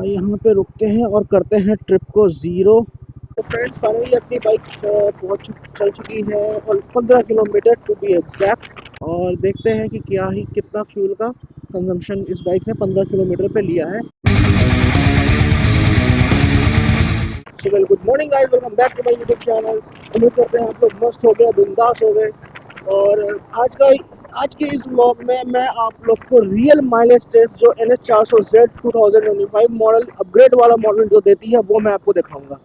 यहाँ पे रुकते हैं और करते हैं ट्रिप को ज़ीरो। तो फ्रेंड्स फाइनली अपनी बाइक चल चुकी है और 15 किलोमीटर टू बी एग्जैक्ट। और देखते हैं कि क्या ही कितना फ्यूल का कंजम्पशन इस बाइक ने 15 किलोमीटर पे लिया है। So well, good morning guys, welcome back to my YouTube channel. उम्मीद करते हैं आप लोग मस्त हो गए, बिंदास हो गए। और आज के इस व्लॉग में मैं आप लोग को रियल माइलेज टेस्ट जो NS 400Z 2025 मॉडल अपग्रेड वाला मॉडल जो देती है वो मैं आपको दिखाऊंगा।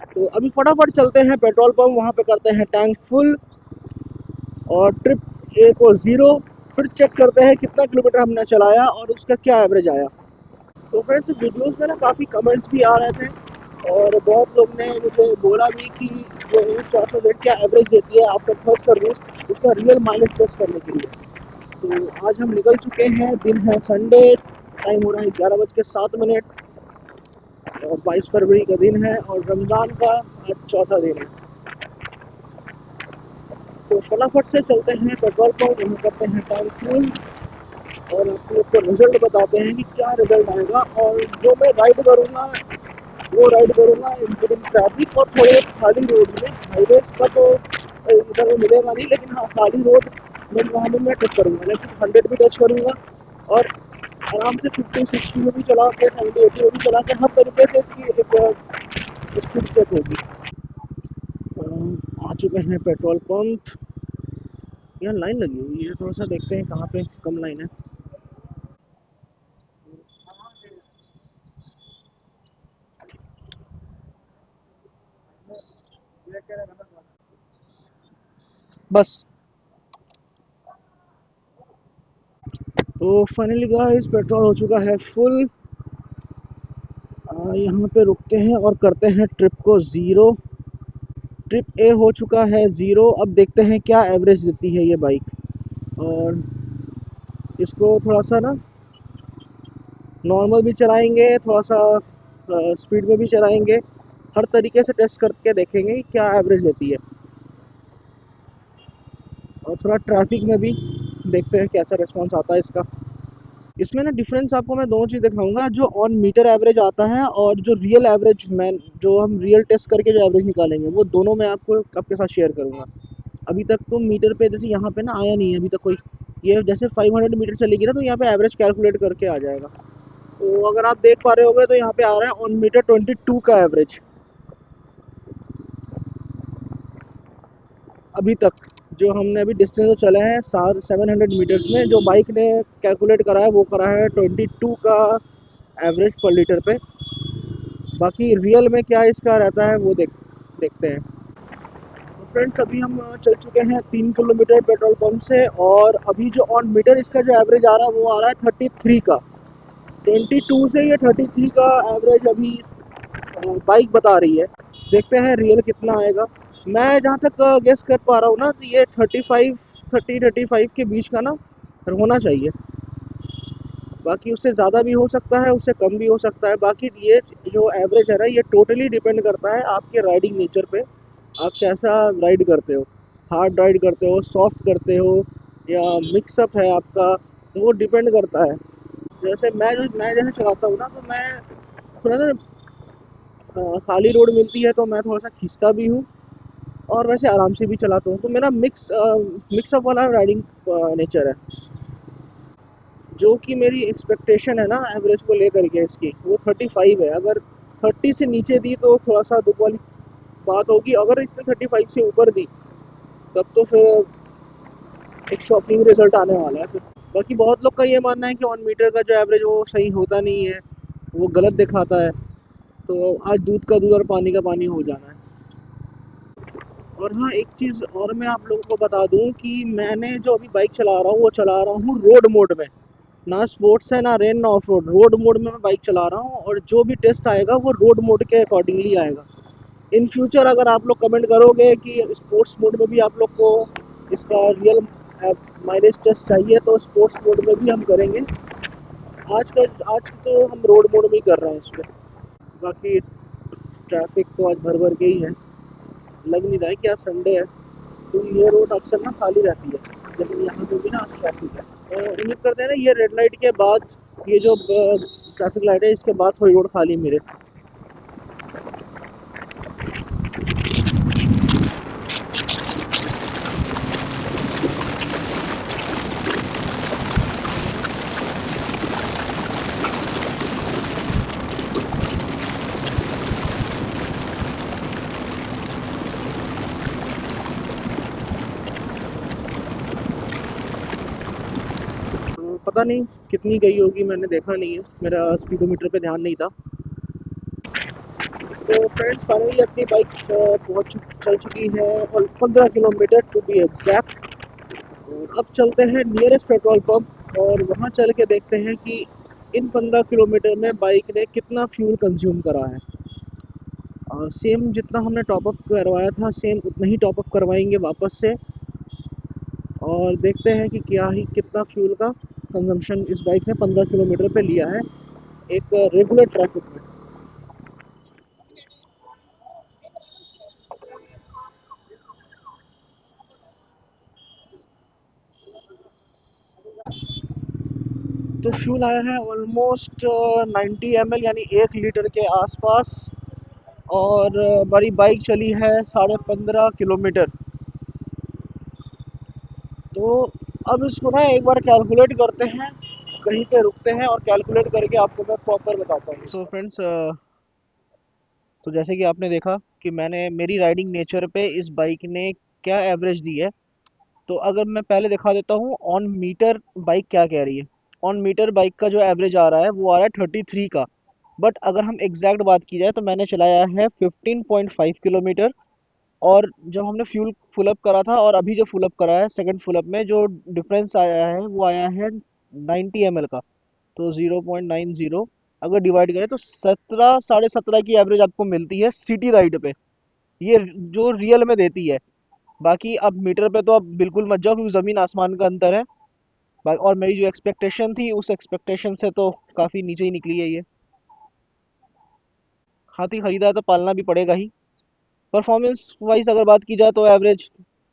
तो अभी फटाफट चलते हैं पेट्रोल पंप, वहाँ पे करते हैं टैंक फुल और ट्रिप ए को ज़ीरो। फिर चेक करते हैं कितना किलोमीटर हमने चलाया और उसका क्या एवरेज आया। तो फ्रेंड्स वीडियोस में ना काफ़ी कमेंट्स भी आ रहे थे और बहुत लोग ने मुझे बोला भी कि जो NS 400Z क्या एवरेज देती है आफ्टर थर्ड सर्विस, उसका रियल माइलेज टेस्ट करने के लिए। तो आज हम निकल चुके हैं, दिन है संडे, टाइम हो रहा है 11:07 और 22 फरवरी का दिन है और रमज़ान का आज चौथा दिन है। तो फटाफट से चलते हैं पेट्रोल पंप, वहाँ करते हैं टैंक फुल और आप लोग को रिजल्ट बताते हैं कि क्या रिजल्ट आएगा। और जो मैं राइड करूँगा वो राइड करूँगा इंक्लूडिंग ट्रैफिक और थोड़े खाली रोड में। हाईवेज का तो इधर में मिलेगा नहीं, लेकिन हाँ खाली रोड में वहाँ में मैं टच करूँगा, लेकिन 100 भी टच करूँगा और आराम से 50-60 में भी चला के 70-80 में भी चला के हर तरीके से इसकी एक स्पीड चेक होगी। आ चुके हैं पेट्रोल पंप, यहाँ लाइन लगी हुई है, थोड़ा सा देखते हैं कहाँ पे कम लाइन है। बस तो फाइनली गाइस पेट्रोल हो चुका है फुल। यहाँ पे रुकते हैं और करते हैं ट्रिप को ज़ीरो। ट्रिप ए हो चुका है ज़ीरो। अब देखते हैं क्या एवरेज देती है ये बाइक। और इसको थोड़ा सा ना नॉर्मल भी चलाएंगे, थोड़ा सा स्पीड में भी चलाएंगे, हर तरीके से टेस्ट करके देखेंगे कि क्या एवरेज देती है। और थोड़ा ट्रैफिक में भी देखते हैं कैसा रिस्पॉन्स आता है इसका। इसमें ना डिफरेंस आपको मैं दोनों चीज़ दिखाऊंगा, जो ऑन मीटर एवरेज आता है और जो रियल एवरेज मैं जो हम रियल टेस्ट करके जो एवरेज निकालेंगे वो दोनों मैं आपको आपके साथ शेयर करूंगा। अभी तक तो मीटर पे जैसे यहाँ पे ना आया नहीं है अभी तक कोई। ये जैसे 500 मीटर चलेगी ना तो यहाँ पे एवरेज कैलकुलेट करके आ जाएगा। तो अगर आप देख पा रहे होगे तो यहाँ पे आ रहा है ऑन मीटर 22 का एवरेज अभी तक। जो हमने अभी डिस्टेंस चले हैं 700 मीटर्स में, जो बाइक ने कैलकुलेट करा है वो करा है 22 का एवरेज पर लीटर पे। बाकी रियल में क्या इसका रहता है वो देखते हैं। तो फ्रेंड्स अभी हम चल चुके हैं 3 किलोमीटर पेट्रोल पंप से और अभी जो ऑन मीटर इसका जो एवरेज आ रहा है वो आ रहा है 33 का। 22 से ये 33 का एवरेज अभी बाइक बता रही है। देखते हैं रियल कितना आएगा। मैं जहाँ तक गेस कर पा रहा हूँ ना तो ये 35 के बीच का ना होना चाहिए। बाकी उससे ज़्यादा भी हो सकता है, उससे कम भी हो सकता है। बाकी ये जो एवरेज है ना ये टोटली डिपेंड करता है आपके राइडिंग नेचर पे। आप कैसा राइड करते हो, हार्ड राइड करते हो, सॉफ्ट करते हो या मिक्सअप है आपका, वो डिपेंड करता है। जैसे मैं जैसे चलाता हूँ ना तो मैं थोड़ा ना खाली रोड मिलती है तो मैं थोड़ा सा खींचता भी हूँ और वैसे आराम से भी चलाता हूँ। तो मेरा मिक्सअप वाला राइडिंग नेचर है। जो कि मेरी एक्सपेक्टेशन है ना एवरेज को लेकर के इसकी वो 35 है। अगर 30 से नीचे दी तो थोड़ा सा दुख वाली बात होगी, अगर इसने 35 से ऊपर दी तब तो फिर एक शॉकिंग रिजल्ट आने वाला है फिर। बाकी बहुत लोग का ये मानना है कि ऑन मीटर का जो एवरेज वो सही होता नहीं है, वो गलत दिखाता है। तो आज दूध का दूध और पानी का पानी हो जाना है। और हाँ एक चीज़ और मैं आप लोगों को बता दूं कि मैंने जो अभी बाइक चला रहा हूँ वो चला रहा हूँ रोड मोड में। ना स्पोर्ट्स है ना रेन ना ऑफ रोड, रोड मोड में मैं बाइक चला रहा हूँ और जो भी टेस्ट आएगा वो रोड मोड के अकॉर्डिंगली आएगा। इन फ्यूचर अगर आप लोग कमेंट करोगे कि स्पोर्ट्स मोड में भी आप लोग को इसका रियल माइलेज टेस्ट चाहिए तो स्पोर्ट्स मोड में भी हम करेंगे। आज तो हम रोड मोड में ही कर रहे हैं इस पर। बाकी ट्रैफिक तो आज भर भर के ही है, लग नहीं रहा है कि आज संडे है। तो ये रोड अक्सर ना खाली रहती है, लेकिन यहाँ पे भी ना आज ट्रैफिक है। तो उम्मीद करते हैं ना ये रेड लाइट के बाद ये जो ट्रैफिक लाइट है, इसके बाद थोड़ी रोड खाली मेरे। तो पता नहीं कितनी गई होगी, मैंने देखा नहीं है, मेरा स्पीडोमीटर पे ध्यान नहीं था। तो फ्रेंड्स फाइनली अपनी बाइक पहुँच चल चुकी है, और 15 किलोमीटर टू बी एग्जैक्ट। और अब चलते हैं नियरेस्ट पेट्रोल पंप, और वहाँ चल के देखते हैं कि इन 15 किलोमीटर में बाइक ने कितना फ्यूल कंज्यूम करा है। सेम जितना हमने टॉपअप करवाया था, सेम उतना ही टॉपअप करवाएंगे वापस से, और देखते हैं कि क्या ही कितना फ्यूल का कंजम्पशन इस बाइक ने 15 किलोमीटर पे लिया है एक रेगुलर ट्रैफिक में। तो फ्यूल आया है ऑलमोस्ट 90 ml, यानी 1 लीटर के आसपास। और हमारी बाइक चली है 15.5 किलोमीटर। तो अब इसको ना एक बार कैलकुलेट करते हैं, कहीं पे रुकते हैं और कैलकुलेट करके आपको मैं प्रॉपर बताता हूँ। तो फ्रेंड्स, तो जैसे कि आपने देखा कि मैंने मेरी राइडिंग नेचर पे इस बाइक ने क्या एवरेज दी है। तो अगर मैं पहले दिखा देता हूँ ऑन मीटर बाइक क्या कह रही है। ऑन मीटर बाइक का जो एवरेज आ रहा है वो आ रहा है 33 का। बट अगर हम एग्जैक्ट बात की जाए तो मैंने चलाया है 15.5 किलोमीटर। और जब हमने फ्यूल फुल अप करा था और अभी जो फुल अप करा है सेकंड फुल अप में, जो डिफरेंस आया है वो आया है 90 ml का। तो 0.90 अगर डिवाइड करें तो 17 साढ़े 17 की एवरेज आपको मिलती है सिटी राइड पे, ये जो रियल में देती है। बाकी अब मीटर पे तो अब बिल्कुल मत जाओ, क्योंकि ज़मीन आसमान का अंतर है। और मेरी जो एक्सपेक्टेशन थी उस एक्सपेक्टेशन से तो काफ़ी नीचे ही निकली है ये। हाथी खरीदा है तो पालना भी पड़ेगा ही। परफॉर्मेंस वाइज अगर बात की जाए तो एवरेज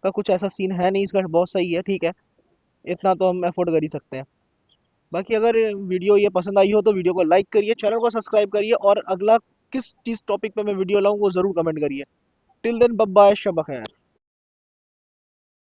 का कुछ ऐसा सीन है नहीं, इसका बहुत सही है, ठीक है। इतना तो हम अफोर्ड कर ही सकते हैं। बाकी अगर वीडियो ये पसंद आई हो तो वीडियो को लाइक करिए, चैनल को सब्सक्राइब करिए, और अगला किस चीज़ टॉपिक पे मैं वीडियो लाऊं वो ज़रूर कमेंट करिए। टिल देन, बाय बाय, शब खैर।